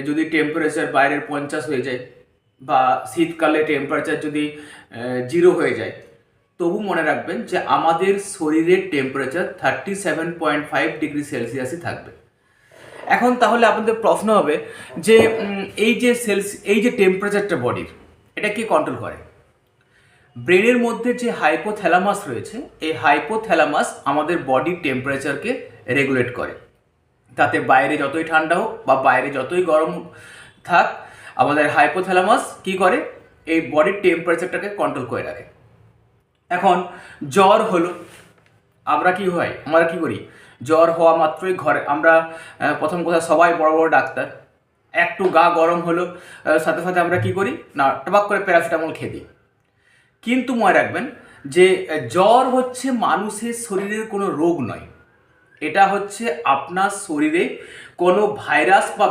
যদি টেম্পারেচার বাইরের 50 হয়ে যায় বা শীতকালে টেম্পারেচার যদি 0 হয়ে যায়, তবু মনে রাখবেন যে আমাদের শরীরের টেম্পারেচার 37.5 ডিগ্রি সেলসিয়াসই থাকবে। এখন তাহলে আপনাদের প্রশ্ন হবে যে এই যে টেম্পারেচারটা বডির, এটা কে কন্ট্রোল করে? ব্রেনের মধ্যে যে হাইপোথ্যালামাস রয়েছে, এই হাইপোথ্যালামাস আমাদের বডির টেম্পারেচারকে রেগুলেট করে। তাতে বাইরে যতই ঠান্ডা হোক বা বাইরে যতই গরম থাক, আমাদের হাইপোথ্যালামাস কি করে? এই বডির টেম্পারেচারটাকে কন্ট্রোল করে রাখে। এখন জ্বর হলো, আমরা কি করি? জ্বর হওয়া মাত্রই ঘরে আমরা প্রথম কথা সবাই বড় বড় ডাক্তার। একটু গা গরম হলো, সাথে সাথে আমরা কি করি না, টপাক করে প্যারাসিটামল খেয়ে দিই। কিন্তু মনে রাখবেন যে জ্বর হচ্ছে মানুষের শরীরের কোনো রোগ নয়, এটা হচ্ছে আপনার শরীরে কোনো ভাইরাস বা